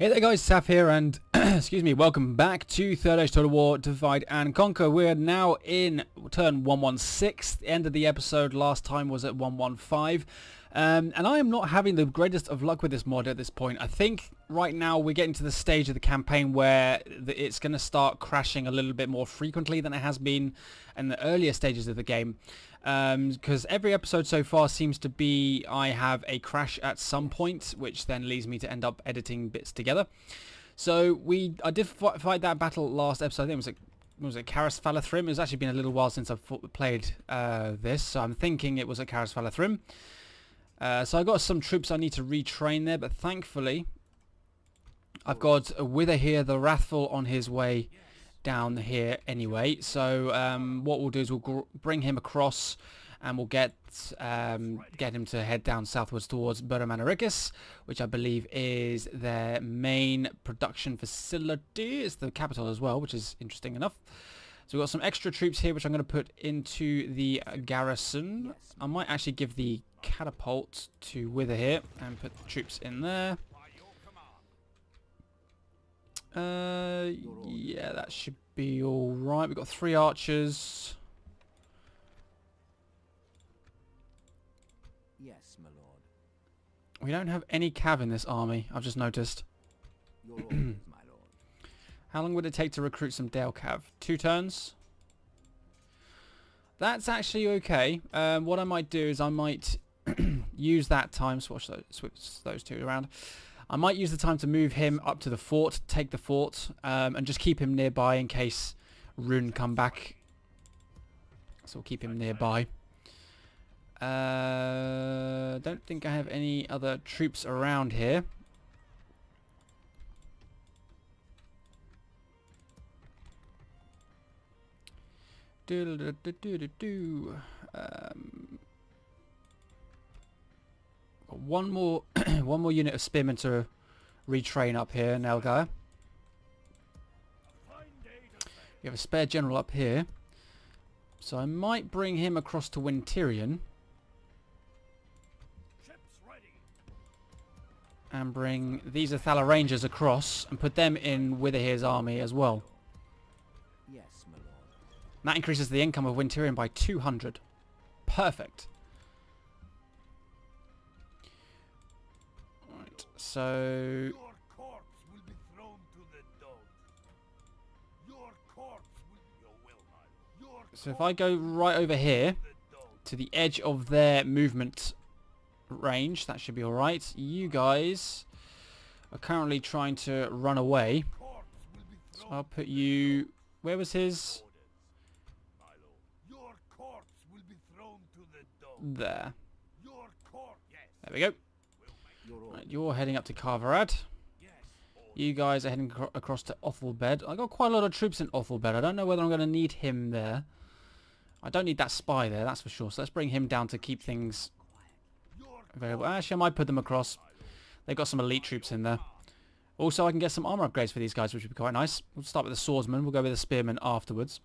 Hey there guys, Saf here and excuse me, welcome back to Third Age Total War Divide and Conquer. We're now in turn 116. The end of the episode last time was at 115. And I am not having the greatest of luck with this mod at this point. I think right now we're getting to the stage of the campaign where it's going to start crashing a little bit more frequently than it has been in the earlier stages of the game. Because every episode so far seems to be I have a crash at some point, which then leads me to end up editing bits together. So I did fight that battle last episode. I think it was at Caras Falathrim. It's actually been a little while since I've played this, so I'm thinking it was at Caras Falathrim. So I got some troops I need to retrain there, but thankfully I've got Wither here, the Wrathful, on his way down here anyway. So what we'll do is we'll bring him across and we'll get him to head down southwards towards Arachir, which I believe is their main production facility. It's the capital as well, which is interesting enough. So we've got some extra troops here, which I'm going to put into the garrison. I might actually give the catapult to Wither here and put the troops in there. Yeah, that should be all right. We've got 3 archers. Yes, my lord. We don't have any cav in this army, I've just noticed. Your orders, my lord. How long would it take to recruit some Dale cav? 2 turns? That's actually okay. What I might do is I might use that time, switch those 2 around. I might use the time to move him up to the fort, take the fort, and just keep him nearby in case RHUN come back. So we'll keep him nearby. Don't think I have any other troops around here. One more unit of spearmen to retrain up here in Elgar. We have a spare general up here, so I might bring him across to Winterion and bring these Athala Rangers across and put them in Witherhere's army as well. Yes, my lord. And that increases the income of Winterion by 200. Perfect. Right, so Your corpse will be thrown to the dogs. Your corpse will so if I go right over here to the edge of their movement range, that should be all right. You guys are currently trying to run away, so I'll put you, where was his? Your corpse will be thrown to the dogs. There. Your corpse. Yes. There we go. Right, you're heading up to Carverad. You guys are heading across to Othelbed. I've got quite a lot of troops in Othelbed. I don't know whether I'm going to need him there. I don't need that spy there, that's for sure. So let's bring him down to keep things available. Actually, I might put them across. They've got some elite troops in there. Also, I can get some armor upgrades for these guys, which would be quite nice. We'll start with the swordsman. We'll go with the spearmen afterwards.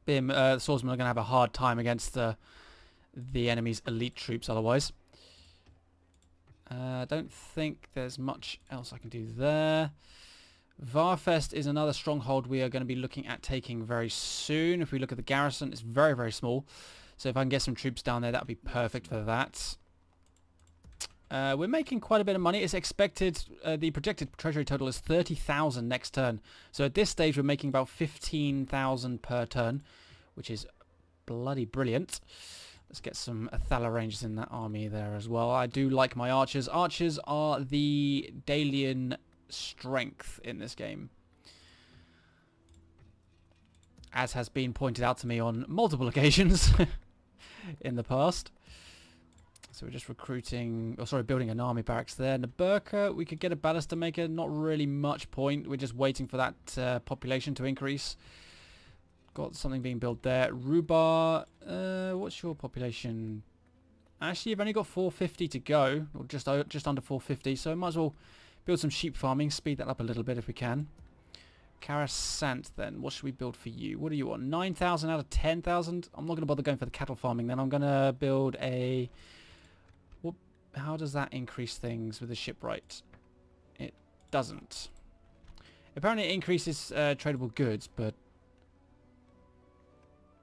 The swordsmen are going to have a hard time against the enemy's elite troops otherwise. I don't think there's much else I can do there. Varfest is another stronghold we are going to be looking at taking very soon. If we look at the garrison, it's very, very small. So if I can get some troops down there, that would be perfect for that. We're making quite a bit of money. It's expected, the projected treasury total is 30,000 next turn. So at this stage, we're making about 15,000 per turn, which is bloody brilliant. Let's get some Athala Rangers in that army there as well. I do like my archers. Archers are the Dalian strength in this game, as has been pointed out to me on multiple occasions in the past. So we're just recruiting, building an army barracks there. Naburka, we could get a ballista maker, not really much point. We're just waiting for that population to increase. Got something being built there. Rubar, what's your population? Actually, you've only got 450 to go, or just under 450, so might as well build some sheep farming, speed that up a little bit if we can. Karasant then, what should we build for you? What do you want? 9,000 out of 10,000? I'm not going to bother going for the cattle farming then. I'm going to build a... How does that increase things with the shipwright? doesn't. Apparently it increases tradable goods, but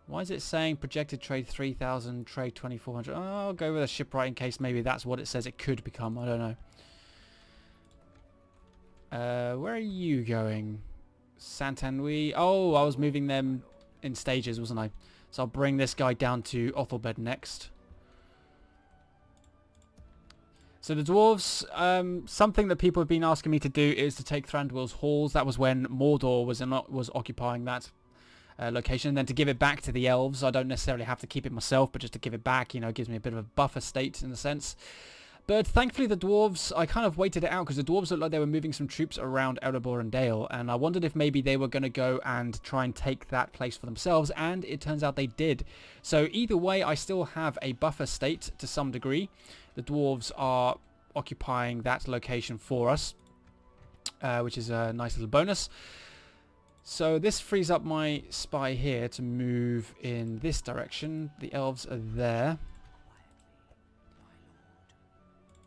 why is it saying projected trade 3,000, trade 2,400? Oh, I'll go with a shipwright in case maybe that's what it says it could become. I don't know. Where are you going? Santanui. Oh, I was moving them in stages, wasn't I? So I'll bring this guy down to Othelbed next. So the dwarves, something that people have been asking me to do is to take Thranduil's halls. That was when Mordor was occupying that location. And then to give it back to the elves. I don't necessarily have to keep it myself, but just to give it back, you know, gives me a bit of a buffer state in a sense. But thankfully the dwarves, I kind of waited it out because the dwarves looked like they were moving some troops around Erebor and Dale. And I wondered if maybe they were going to go and try and take that place for themselves. And it turns out they did. So either way, I still have a buffer state to some degree. The dwarves are occupying that location for us, which is a nice little bonus. So this frees up my spy here to move in this direction. The elves are there.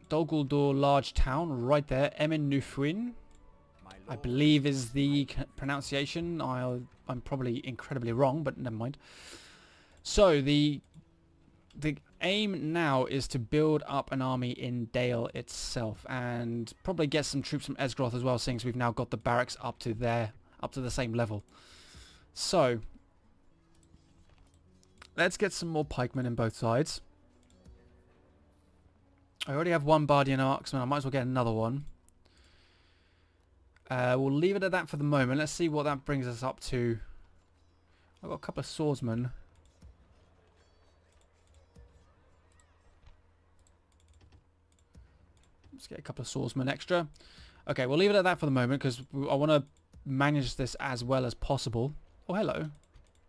Dol Guldur large town right there. Emin Nufuin, I believe is the pronunciation. I'm probably incredibly wrong, but never mind. So the aim now is to build up an army in Dale itself and probably get some troops from Esgroth as well, seeing as we've now got the barracks up to the same level. So let's get some more pikemen in both sides. I already have one Bardian Marksman. I might as well get another one. We'll leave it at that for the moment. Let's see what that brings us up to. I've got a couple of swordsmen. Let's get a couple of swordsmen extra. Okay, we'll leave it at that for the moment because I want to manage this as well as possible. Oh, hello.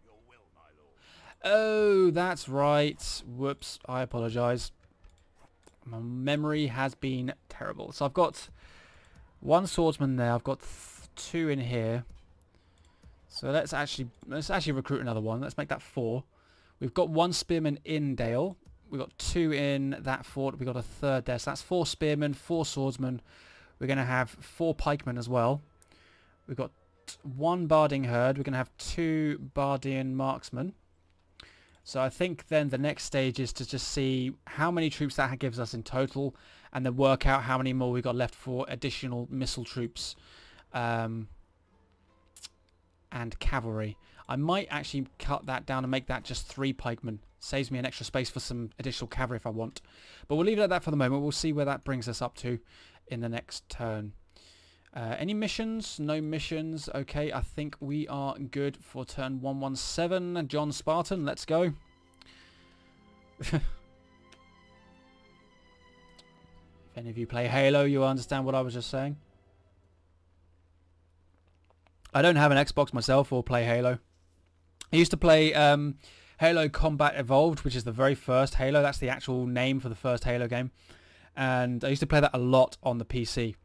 Your will, my lord. Oh, that's right. Whoops, I apologise. My memory has been terrible. So I've got one swordsman there. I've got two in here. So let's actually recruit another one. Let's make that 4. We've got one spearman in Dale. We've got 2 in that fort. We've got a 3rd there. So that's 4 spearmen, 4 swordsmen. We're going to have 4 pikemen as well. We've got 1 barding herd. We're going to have 2 bardian marksmen. So I think then the next stage is to just see how many troops that gives us in total, and then work out how many more we've got left for additional missile troops and cavalry. I might actually cut that down and make that just 3 pikemen. Saves me an extra space for some additional cavalry if I want. But we'll leave it at that for the moment. We'll see where that brings us up to in the next turn. Any missions? No missions. Okay, I think we are good for turn 117. John Spartan, let's go. If any of you play Halo, you understand what I was just saying. I don't have an Xbox myself or play Halo. I used to play Halo Combat Evolved, which is the very first Halo. That's the actual name for the first Halo game. And I used to play that a lot on the PC.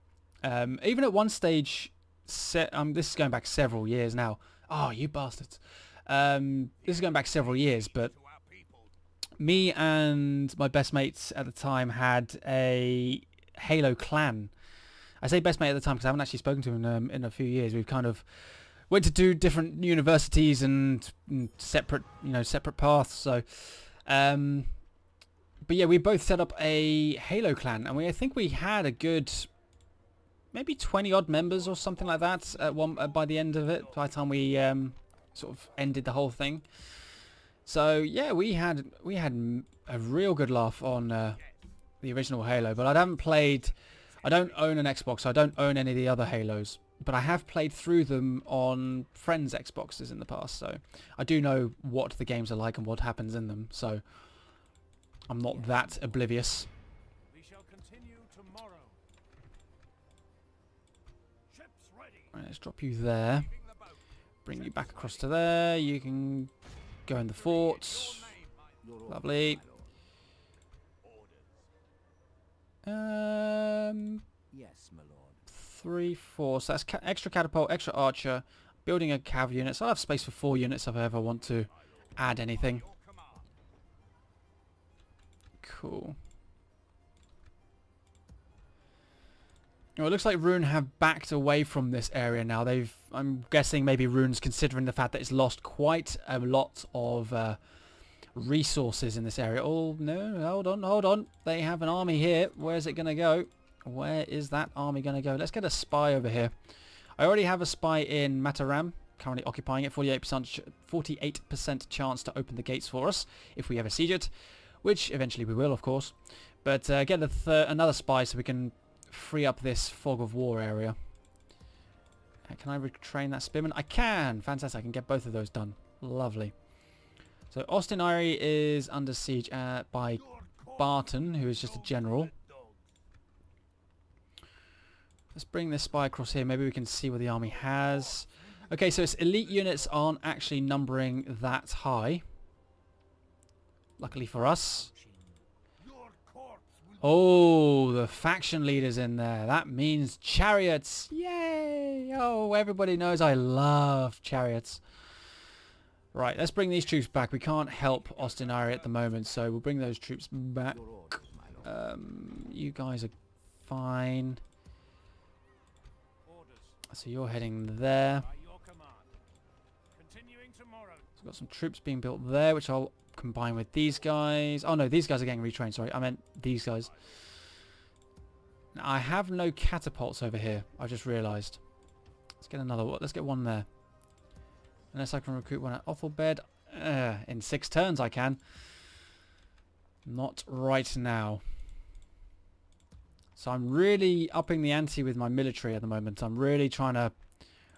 Even at one stage, this is going back several years now. Oh, you bastards. This is going back several years, but me and my best mates at the time had a Halo clan. I say best mate at the time because I haven't actually spoken to him in a few years. We've kind of went to 2 different universities and separate paths. So, but yeah, we both set up a Halo clan, and I think we had a good maybe 20 odd members or something like that at by the end of it, by the time we sort of ended the whole thing. So yeah, we had a real good laugh on the original Halo, but I don't own an Xbox, so I don't own any of the other Halos, but I have played through them on friends' Xboxes in the past, so I do know what the games are like and what happens in them, so I'm not that oblivious. We shall continue tomorrow. Ships ready. Right, let's drop you there. Bring you back across to there. You can go in the forts. Lovely. Yes, my lord. 3, 4. So that's extra catapult, extra archer, building a cav unit. So I have space for 4 units if I ever want to add anything. Cool. Well, it looks like Rhun have backed away from this area now. I'm guessing maybe Rhune's considering the fact that it's lost quite a lot of resources in this area. Oh, no, hold on. They have an army here. Where's it going to go? Where is that army going to go? Let's get a spy over here. I already have a spy in Mataram, currently occupying it. 48% chance to open the gates for us if we ever siege it, which eventually we will, of course. But get another spy so we can free up this fog of war area. Can I retrain that spearman? I can! Fantastic, I can get both of those done. Lovely. So Austin Eyrie is under siege by Barton, who is just a general. Let's bring this spy across here. Maybe we can see what the army has. Okay, so its elite units aren't actually numbering that high. Luckily for us. Oh, the faction leader's in there. That means chariots. Yay! Oh, everybody knows I love chariots. Right, let's bring these troops back. We can't help Austin Eyrie at the moment, so we'll bring those troops back. You guys are fine. So you're heading there. So we've got some troops being built there, which I'll combine with these guys. Oh no, these guys are getting retrained. Sorry, I meant these guys. Now, I have no catapults over here. I just realised. Let's get another one. Let's get one there. Unless I can recruit one at Othelbed. In 6 turns I can. Not right now. So I'm really upping the ante with my military at the moment. I'm really trying to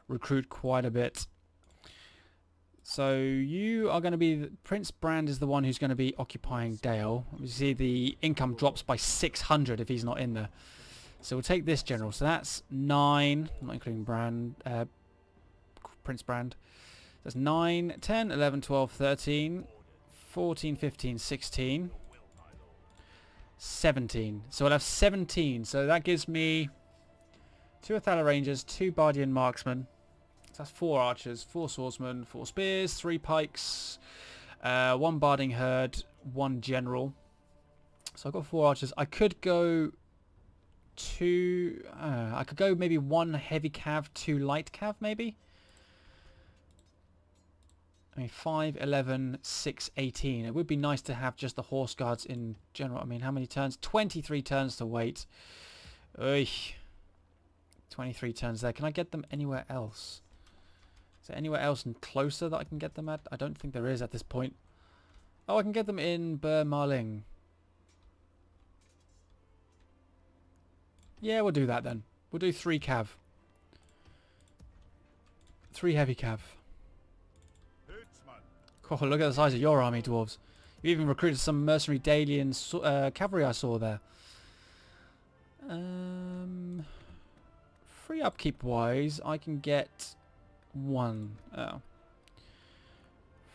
recruit quite a bit. So you are going to be... Prince Brand is the one who's going to be occupying Dale. You see the income drops by 600 if he's not in there. So we'll take this general. So that's 9, not including Brand, Prince Brand. That's 9, 10, 11, 12, 13, 14, 15, 16, 17. So we'll have 17. So that gives me 2 Othala Rangers, 2 Bardian Marksmen. So that's 4 archers, 4 swordsmen, 4 spears, 3 pikes, 1 barding herd, 1 general. So I've got 4 archers. I could go I could go maybe 1 heavy cav, 2 light cav maybe. I mean 5, 11, 6, 18. It would be nice to have just the horse guards in general. I mean, how many turns? 23 turns to wait. Oy. 23 turns there. Can I get them anywhere else? Is there anywhere else and closer that I can get them at? I don't think there is at this point. Oh, I can get them in Ber Marling. Yeah, we'll do that then. We'll do 3 cav. 3 heavy cav. Oh, look at the size of your army, dwarves. You even recruited some mercenary Dalian cavalry I saw there. Free upkeep wise, I can get 1. Oh.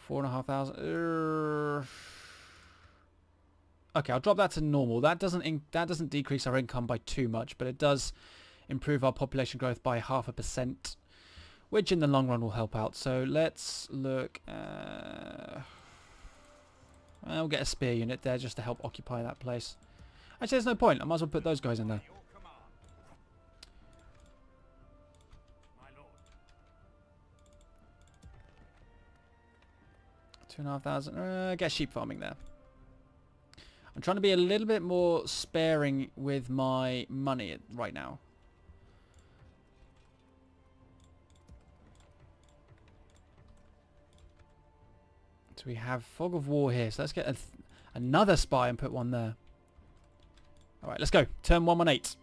4,500. Okay, I'll drop that to normal. That doesn't decrease our income by too much, but it does improve our population growth by 0.5%. Which in the long run will help out. So let's look. We'll get a spear unit there just to help occupy that place. Actually, there's no point. I might as well put those guys in there. $2,500. Get sheep farming there. I'm trying to be a little bit more sparing with my money right now. So we have Fog of War here. So let's get another spy and put one there. Alright, let's go. Turn 118.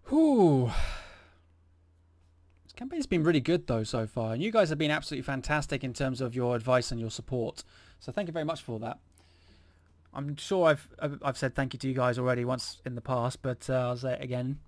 Whew. This campaign's been really good though so far. And you guys have been absolutely fantastic in terms of your advice and your support. So thank you very much for that. I'm sure I've said thank you to you guys already once in the past, but I'll say it again.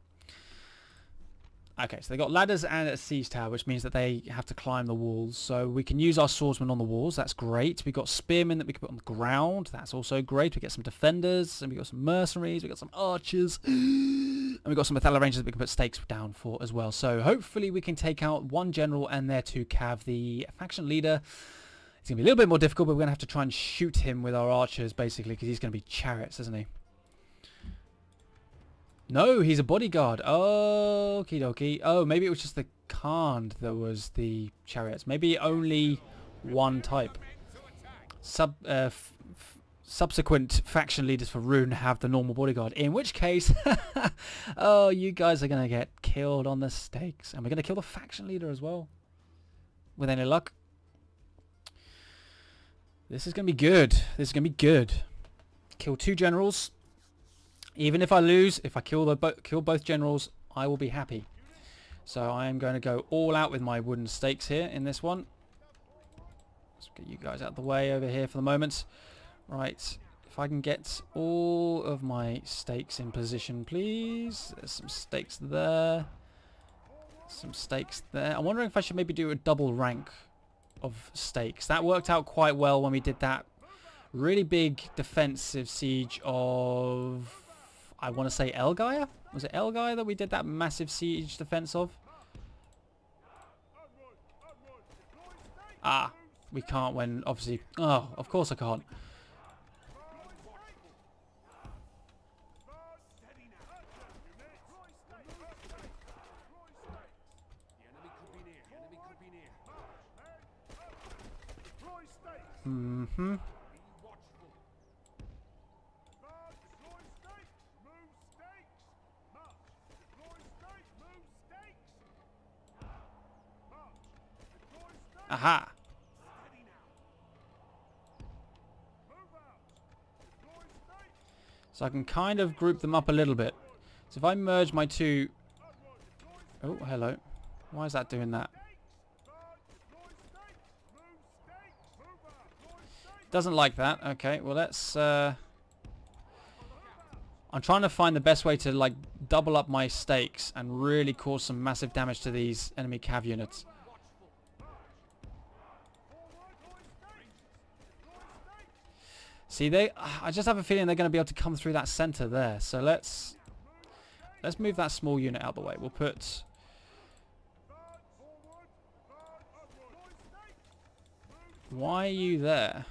Okay, so they got ladders and a siege tower, which means that they have to climb the walls. So we can use our swordsmen on the walls. That's great. We've got spearmen that we can put on the ground. That's also great. We get some defenders, and we got some mercenaries. We got some archers, and we got some Othala Rangers that we can put stakes down for as well. So hopefully we can take out 1 general and their 2 cav. The faction leader It's going to be a little bit more difficult, but we're going to have to try and shoot him with our archers, basically, because he's going to be chariots, isn't he? No, he's a bodyguard. Okie dokie. Oh, maybe it was just the Khan that was the chariots. Maybe only one type. Subsequent faction leaders for Rhun have the normal bodyguard. In which case, oh, you guys are going to get killed on the stakes. And we're going to kill the faction leader as well. With any luck. This is going to be good. This is going to be good. Kill 2 generals. Even if I lose, if I kill both generals, I will be happy. So I am going to go all out with my wooden stakes here in this one. Let's get you guys out of the way over here for the moment. Right, if I can get all of my stakes in position, please. There's some stakes there. Some stakes there. I'm wondering if I should maybe do a double rank of stakes. That worked out quite well when we did that really big defensive siege of... I want to say Elgire? Was it Elgire that we did that massive siege defense of? Ah, we can't when obviously... Oh, of course I can't. Mm-hmm. Aha! So I can kind of group them up a little bit. So if I merge my 2... Oh, hello. Why is that doing that? Doesn't like that. Okay, well let's... I'm trying to find the best way to like double up my stakes and really cause some massive damage to these enemy cav units. See, I just have a feeling they're going to be able to come through that center there. So let's move that small unit out of the way. We'll put... Why are you there?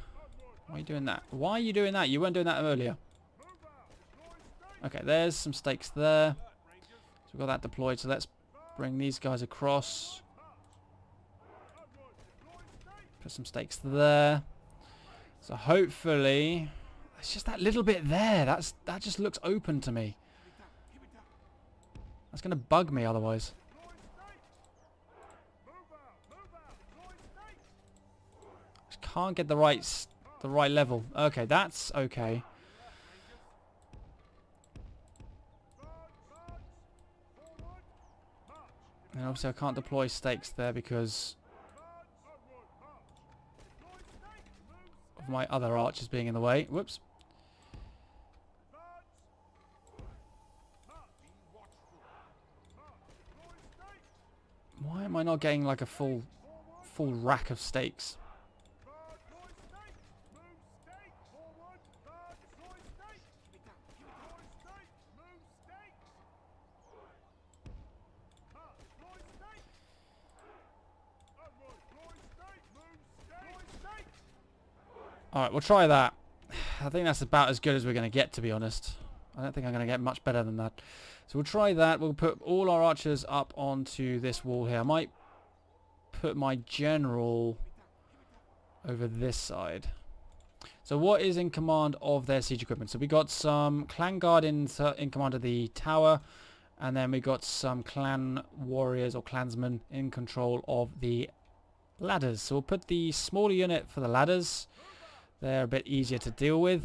Why are you doing that? Why are you doing that? You weren't doing that earlier. Okay, there's some stakes there. So we've got that deployed. So let's bring these guys across. Put some stakes there. So hopefully, it's just that little bit there. That just looks open to me. That's going to bug me otherwise. Just can't get the right level. Okay, that's okay. And obviously I can't deploy stakes there because of my other archers being in the way. Whoops. Why am I not getting like a full rack of stakes? Alright, we'll try that. I think that's about as good as we're going to get, to be honest. I don't think I'm going to get much better than that. So we'll try that. We'll put all our archers up onto this wall here. I might put my general over this side. So what is in command of their siege equipment? So we got some clan guard in command of the tower. And then we got some clan warriors or clansmen in control of the ladders. So we'll put the smaller unit for the ladders. They're a bit easier to deal with.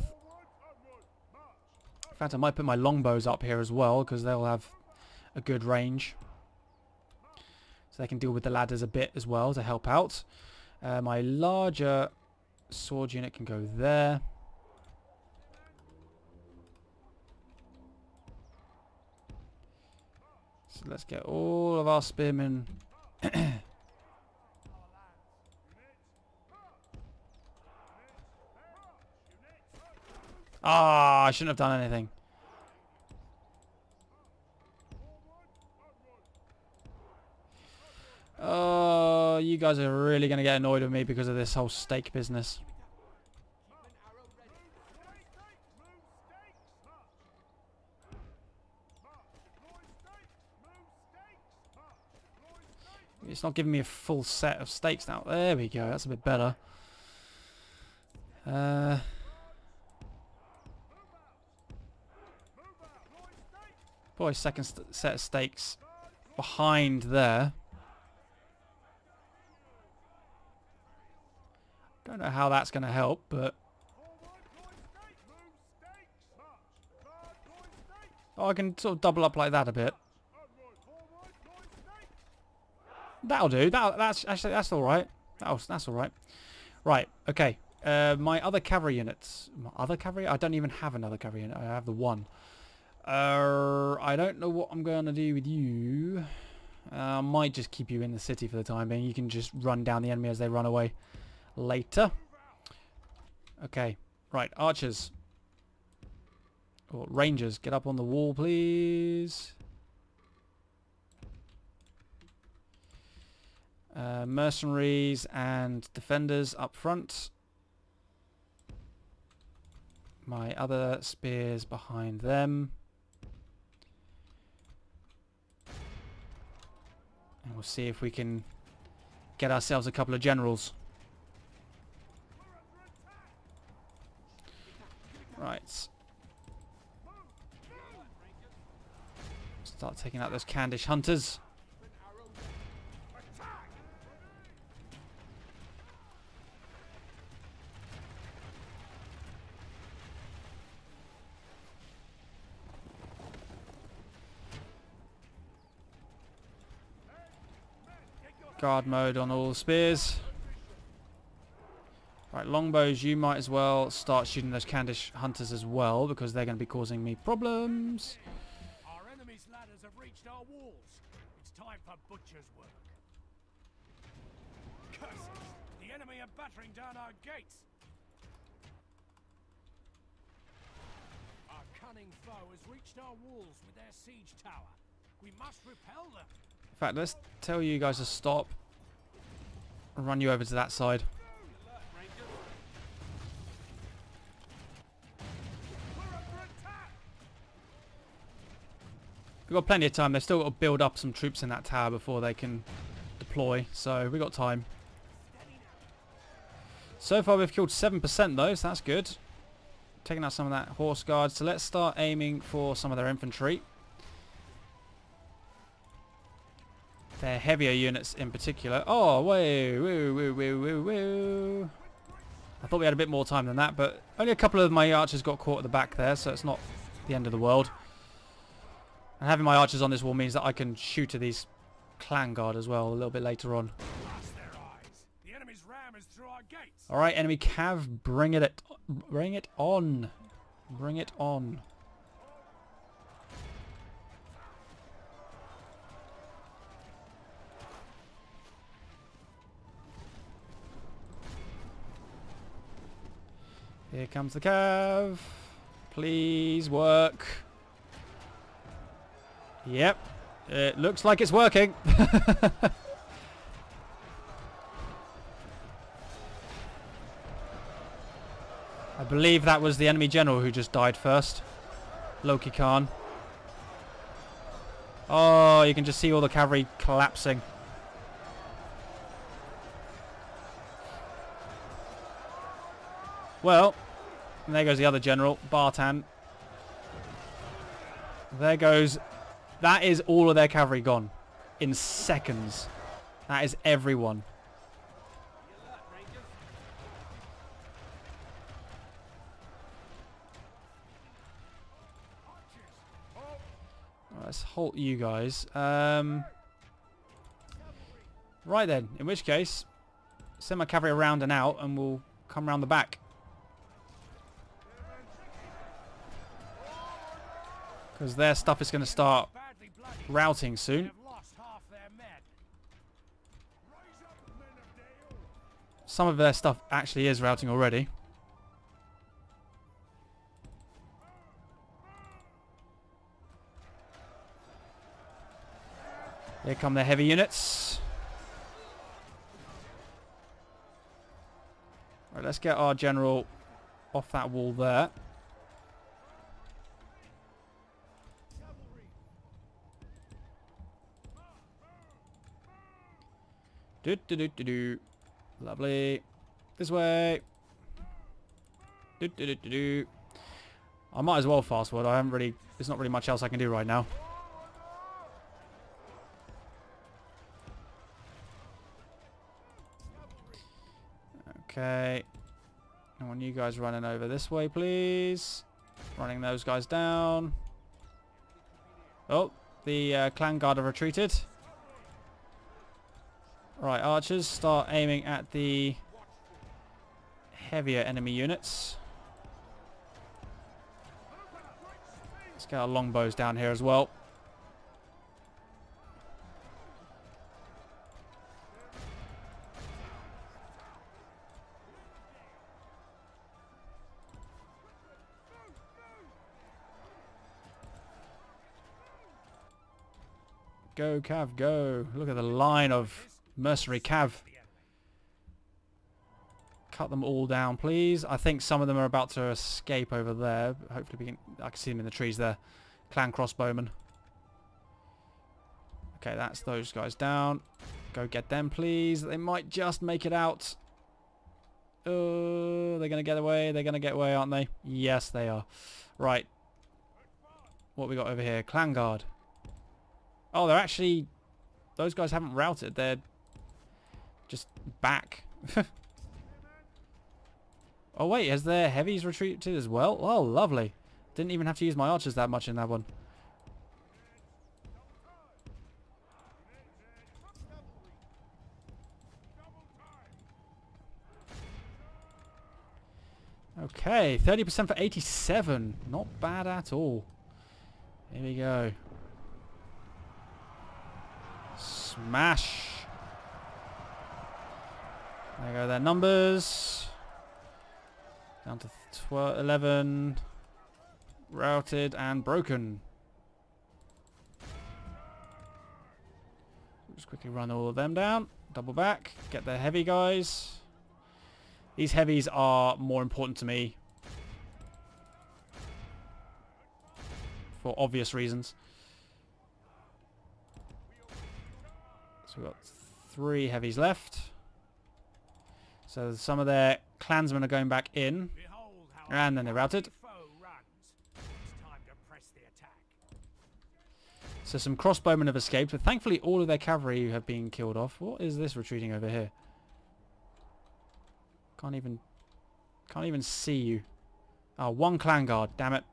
In fact, I might put my longbows up here as well because they'll have a good range. So they can deal with the ladders a bit as well to help out. My larger sword unit can go there. So let's get all of our spearmen. Ah, I shouldn't have done anything. Oh, you you guys are really going to get annoyed with me because of this whole stake business. It's not giving me a full set of stakes now. There we go. That's a bit better. Boy, second set of stakes behind there. Don't know how that's going to help, but... Oh, I can sort of double up like that a bit. That'll do. That's actually, that's all right. That's all right. Right. Okay. My other cavalry units. My other cavalry? I don't even have another cavalry unit. I have the one. I don't know what I'm going to do with you. I might just keep you in the city for the time being. You can just run down the enemy as they run away later. Okay. Right. Archers. Or Rangers. Get up on the wall, please. Mercenaries and defenders up front. My other spears behind them. And we'll see if we can get ourselves a couple of generals. Right. Start taking out those Candish hunters. Guard mode on all spears. Right, longbows, you might as well start shooting those Candish hunters as well, because they're going to be causing me problems. Our enemy's ladders have reached our walls. It's time for butcher's work. Curses! The enemy are battering down our gates. Our cunning foe has reached our walls with their siege tower. We must repel them. In fact, let's tell you guys to stop. I'll run you over to that side. We've got plenty of time. They've still got to build up some troops in that tower before they can deploy. So we've got time. So far we've killed 7% though, so that's good. Taking out some of that horse guard. So let's start aiming for some of their infantry. Their heavier units in particular. Oh, whoa. I thought we had a bit more time than that, but only a couple of my archers got caught at the back there, so it's not the end of the world. And having my archers on this wall means that I can shoot at these clan guard as well a little bit later on. The enemy's ram is through our gates. All right, enemy cav, bring it on. Bring it on. Here comes the cav. Please work. Yep. It looks like it's working. I believe that was the enemy general who just died first. Loki Khan. Oh, you can just see all the cavalry collapsing. Well, and there goes the other general, Bartan. There goes... That is all of their cavalry gone. In seconds. That is everyone. Let's halt you guys. Right then, in which case, send my cavalry around and out and we'll come around the back. Because their stuff is going to start routing soon. Some of their stuff actually is routing already. Here come their heavy units. Right, let's get our general off that wall there. Do do do do do. Lovely. This way. Do do do do do. I might as well fast forward. I haven't really. There's not really much else I can do right now. Okay. I want you guys running over this way, please. Running those guys down. Oh, the clan guard have retreated. Right, archers, start aiming at the heavier enemy units. Let's get our longbows down here as well. Go, Cav, go. Look at the line of mercenary Cav. Cut them all down, please. I think some of them are about to escape over there. Hopefully we can... I can see them in the trees there. Clan crossbowmen. Okay, that's those guys down. Go get them, please. They might just make it out. Oh, they're going to get away. They're going to get away, aren't they? Yes, they are. Right. What we got over here? Clan guard. Oh, they're actually... Those guys haven't routed. They're just back. Oh, wait. Has their heavies retreated as well? Oh, lovely. Didn't even have to use my archers that much in that one. Okay. 30% for 87. Not bad at all. Here we go. Smash. There go their numbers. Down to 11. Routed and broken. Just quickly run all of them down. Double back. Get the heavy guys. These heavies are more important to me. For obvious reasons. So we've got 3 heavies left. So some of their clansmen are going back in. And then they're routed. So some crossbowmen have escaped, but thankfully all of their cavalry have been killed off. What is this retreating over here? Can't even see you. Oh, 1 clan guard, damn it.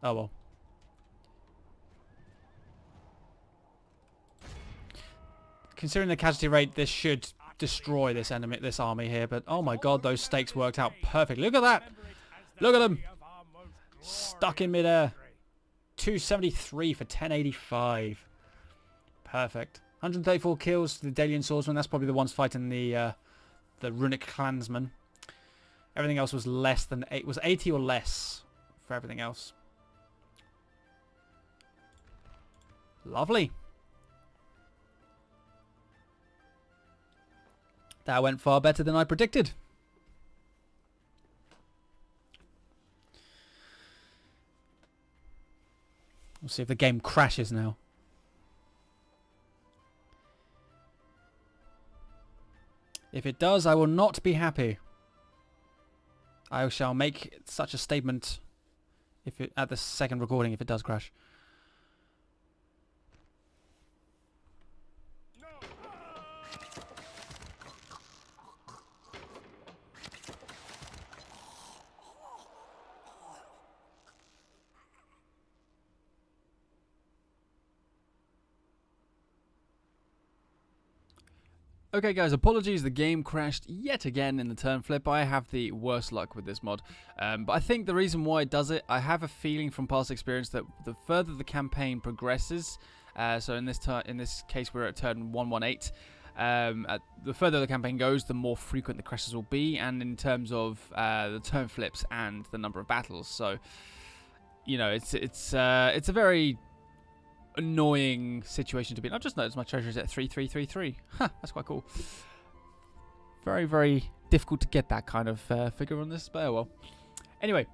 Oh well. Considering the casualty rate, this should destroy this enemy, this army here. But oh my god, those stakes worked out perfectly. Look at that! Look at them! Stuck in midair. 273 for 1085. Perfect. 134 kills to the Dalian swordsman. That's probably the ones fighting the Rhunic clansmen. Everything else was less than 8. Was 80 or less for everything else. Lovely. That went far better than I predicted. We'll see if the game crashes now. If it does, I will not be happy. I shall make such a statement if it, at the second recording if it does crash. Okay guys, apologies, the game crashed yet again in the turn flip. I have the worst luck with this mod. But I think the reason why it does it, I have a feeling from past experience that the further the campaign progresses, so in this case we're at turn 118, the further the campaign goes, the more frequent the crashes will be, and in terms of the turn flips and the number of battles. So, you know, it's a very annoying situation to be in. I've just noticed my treasure is at 3333. Huh, that's quite cool. Very, very difficult to get that kind of figure on this, but oh well. Anyway,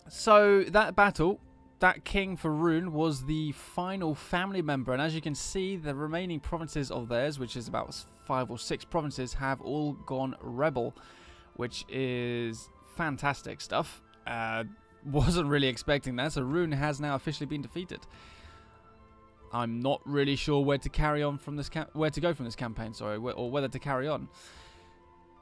so that battle, that king for Rhun was the final family member, and as you can see, the remaining provinces of theirs, which is about 5 or 6 provinces, have all gone rebel, which is fantastic stuff. Wasn't really expecting that, so Rhun has now officially been defeated. I'm not really sure where to carry on from this where to go from this campaign, sorry, or whether to carry on.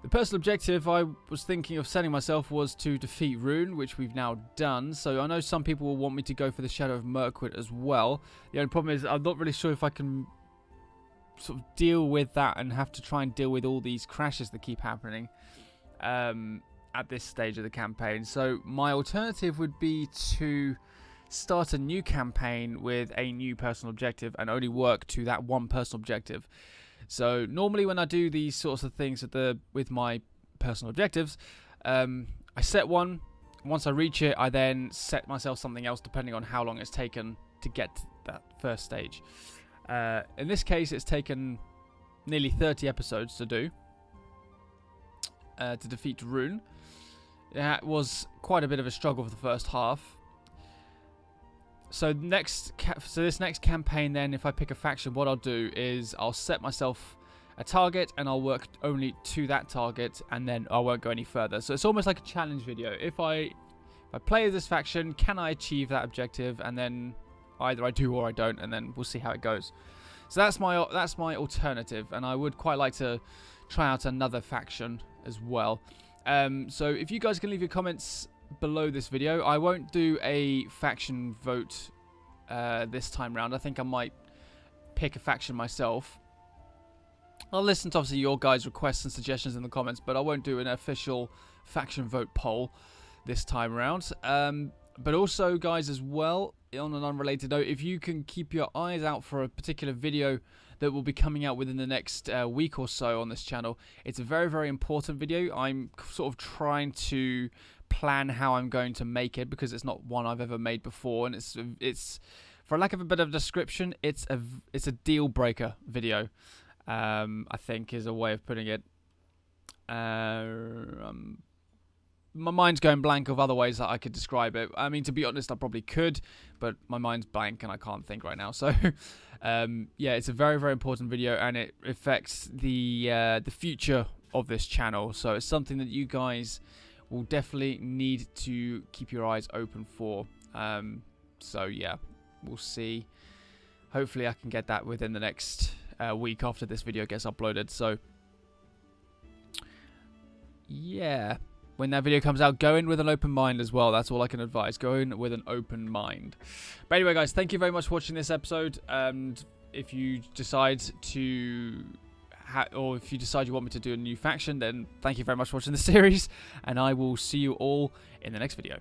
The personal objective I was thinking of setting myself was to defeat Rhun, which we've now done. So I know some people will want me to go for the Shadow of Mirkwood as well. The only problem is I'm not really sure if I can sort of deal with that and have to try and deal with all these crashes that keep happening at this stage of the campaign. So my alternative would be to start a new campaign with a new personal objective and only work to that one personal objective. So normally when I do these sorts of things with my personal objectives, I set one. Once I reach it, I then set myself something else depending on how long it's taken to get to that first stage. In this case, it's taken nearly 30 episodes to do to defeat Rhun. That was quite a bit of a struggle for the first half. So this next campaign then, if I pick a faction, what I'll do is I'll set myself a target and I'll work only to that target, and then I won't go any further. So it's almost like a challenge video. If I play this faction, can I achieve that objective? And then either I do or I don't, and then we'll see how it goes. So that's my alternative, and I would quite like to try out another faction as well. So if you guys can leave your comments below this video. I won't do a faction vote this time round. I think I might pick a faction myself. I'll listen to obviously your guys' requests and suggestions in the comments, but I won't do an official faction vote poll this time round. But also, guys, as well, on an unrelated note, if you can keep your eyes out for a particular video that will be coming out within the next week or so on this channel. It's a very, very important video. I'm sort of trying to plan how I'm going to make it, because it's not one I've ever made before, and it's for lack of a bit of description, it's a deal breaker video. I think is a way of putting it. My mind's going blank of other ways that I could describe it. I mean, to be honest, I probably could, but my mind's blank and I can't think right now. So, yeah, it's a very, very important video, and it affects the future of this channel. So it's something that you guys will definitely need to keep your eyes open for. So yeah, we'll see. Hopefully I can get that within the next week after this video gets uploaded. So yeah, when that video comes out, go in with an open mind as well. That's all I can advise. Go in with an open mind. But anyway, guys, thank you very much for watching this episode. And if you decide to or if you decide you want me to do a new faction, then thank you very much for watching the series, and I will see you all in the next video.